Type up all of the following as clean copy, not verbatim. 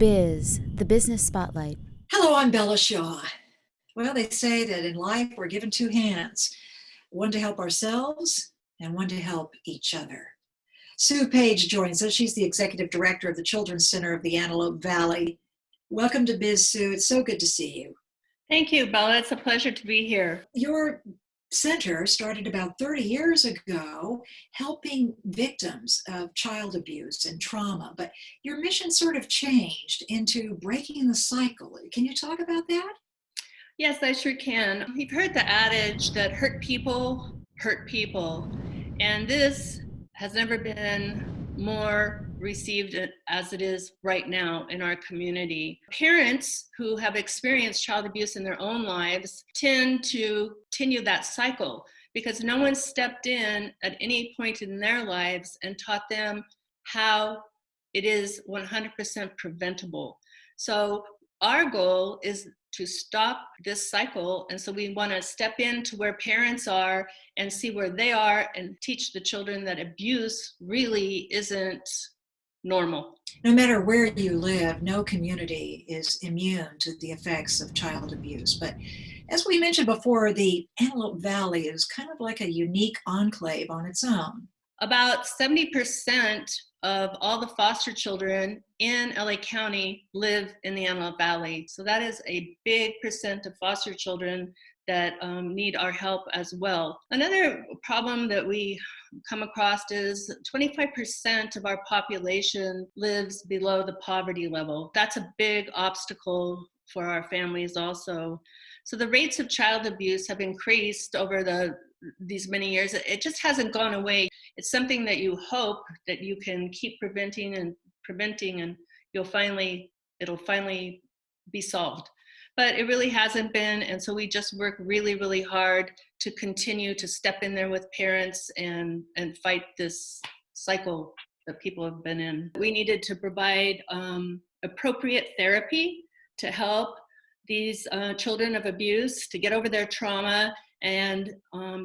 Biz, the business spotlight. Hello, I'm Bella Shaw. Well, they say that in life we're given two hands, one to help ourselves and one to help each other. Sue Page joins us. She's the executive director of the Children's Center of the Antelope Valley. Welcome to Biz, Sue. It's so good to see you. Thank you, Bella. It's a pleasure to be here. Your center started about 30 years ago helping victims of child abuse and trauma, but your mission sort of changed into breaking the cycle. Can you talk about that? Yes, I sure can. You've heard the adage that hurt people hurt people, and this has never been more received as it is right now in our community. Parents who have experienced child abuse in their own lives tend to continue that cycle because no one stepped in at any point in their lives and taught them how it is 100% preventable. So our goal is to stop this cycle. And so we want to step into where parents are and see where they are and teach the children that abuse really isn't normal. No matter where you live, no community is immune to the effects of child abuse. But as we mentioned before, the Antelope Valley is kind of like a unique enclave on its own. About 70% of all the foster children in LA County live in the Antelope Valley. So that is a big percent of foster children that need our help as well. Another problem that we come across is 25% of our population lives below the poverty level. That's a big obstacle for our families also. So the rates of child abuse have increased over these many years. It just hasn't gone away. It's something that you hope that you can keep preventing, and it'll finally be solved. But it really hasn't been, and so we just work really, really hard to continue to step in there with parents and fight this cycle that people have been in. We needed to provide appropriate therapy to help these children of abuse to get over their trauma and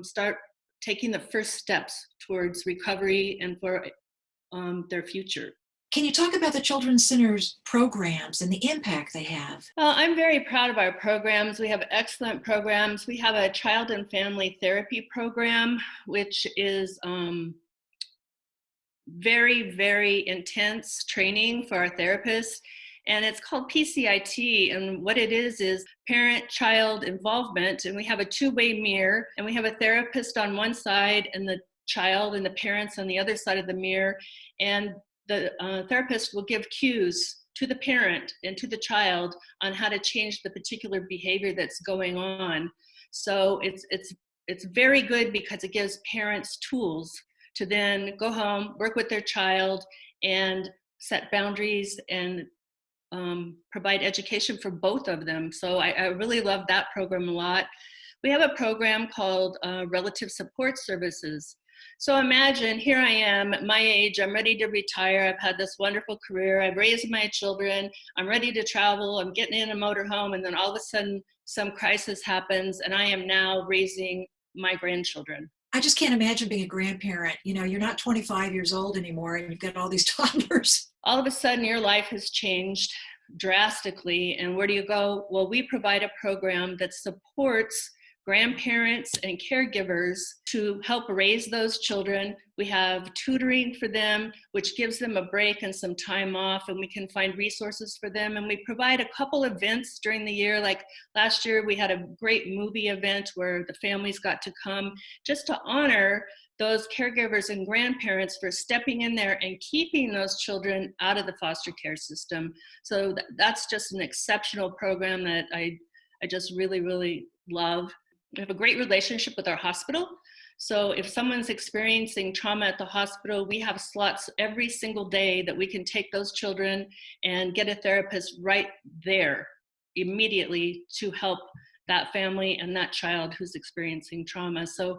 start taking the first steps towards recovery and for their future. Can you talk about the Children's Center's programs and the impact they have? Well, I'm very proud of our programs. We have excellent programs. We have a child and family therapy program, which is very, very intense training for our therapists. And it's called PCIT. And what it is parent-child involvement. And we have a two-way mirror. And we have a therapist on one side and the child and the parents on the other side of the mirror. And the therapist will give cues to the parent and to the child on how to change the particular behavior that's going on. So it's very good because it gives parents tools to then go home, work with their child, and set boundaries and provide education for both of them. So I really love that program a lot. We have a program called Relative Support Services. So imagine, here I am at my age, I'm ready to retire. I've had this wonderful career. I've raised my children. I'm ready to travel. I'm getting in a motorhome. And then all of a sudden, some crisis happens, and I am now raising my grandchildren. I just can't imagine being a grandparent. You know, you're not 25 years old anymore and you've got all these toddlers. All of a sudden, your life has changed drastically. And where do you go? Well, we provide a program that supports grandparents and caregivers to help raise those children. We have tutoring for them, which gives them a break and some time off, and we can find resources for them. And we provide a couple events during the year. Like last year, we had a great movie event where the families got to come just to honor those caregivers and grandparents for stepping in there and keeping those children out of the foster care system. So that's just an exceptional program that I just really, really love. We have a great relationship with our hospital. So if someone's experiencing trauma at the hospital, we have slots every single day that we can take those children and get a therapist right there immediately to help that family and that child who's experiencing trauma. So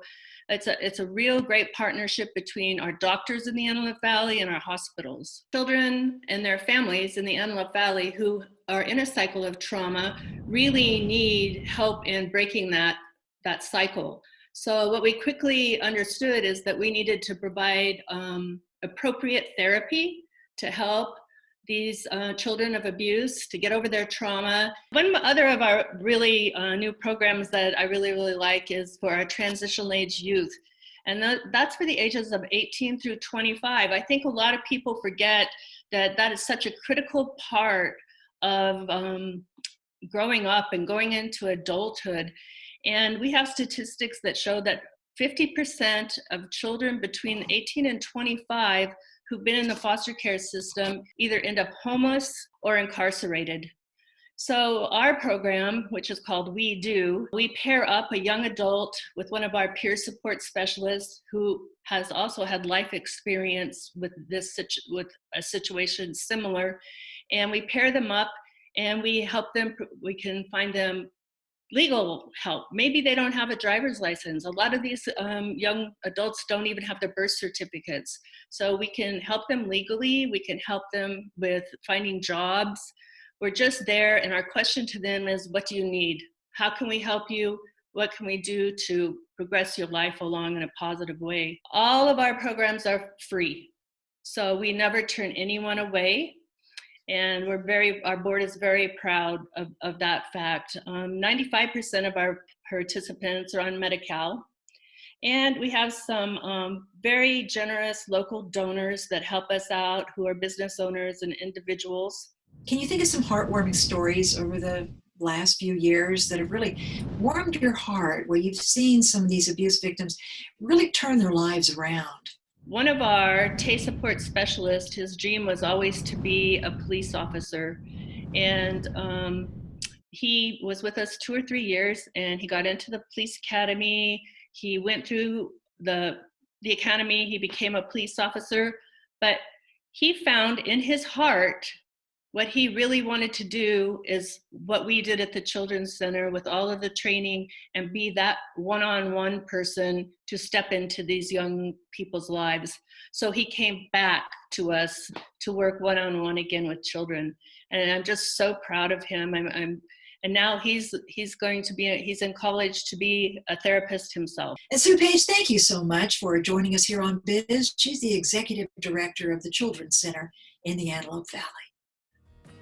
it's a real great partnership between our doctors in the Antelope Valley and our hospitals. Children and their families in the Antelope Valley who are in a cycle of trauma really need help in breaking that cycle. So what we quickly understood is that we needed to provide appropriate therapy to help these children of abuse to get over their trauma. One other of our really new programs that I really, really like is for our transitional age youth. And that's for the ages of 18 through 25. I think a lot of people forget that that is such a critical part of growing up and going into adulthood. And we have statistics that show that 50% of children between 18 and 25 who've been in the foster care system either end up homeless or incarcerated. So our program, which is called We Do, we pair up a young adult with one of our peer support specialists who has also had life experience with with a situation similar, and we pair them up and we help them. We can find them legal help. Maybe they don't have a driver's license. A lot of these young adults don't even have their birth certificates. So we can help them legally. We can help them with finding jobs. We're just there, and our question to them is, what do you need? How can we help you? What can we do to progress your life along in a positive way? All of our programs are free, so we never turn anyone away. And our board is very proud of that fact. 95% of our participants are on Medi-Cal. And we have some very generous local donors that help us out who are business owners and individuals. Can you think of some heartwarming stories over the last few years that have really warmed your heart, where you've seen some of these abuse victims really turn their lives around? One of our TAY support specialists, his dream was always to be a police officer. And he was with us 2 or 3 years, and he got into the police academy. He went through the academy, he became a police officer, but he found in his heart what he really wanted to do is what we did at the Children's Center with all of the training, and be that one-on-one person to step into these young people's lives. So he came back to us to work one-on-one again with children. And I'm just so proud of him. And now he's in college to be a therapist himself. And Sue Page, thank you so much for joining us here on Biz. She's the executive director of the Children's Center in the Antelope Valley.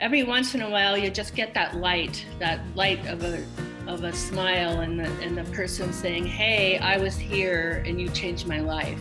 Every once in a while, you just get that light of a smile, and the person saying, "Hey, I was here and you changed my life."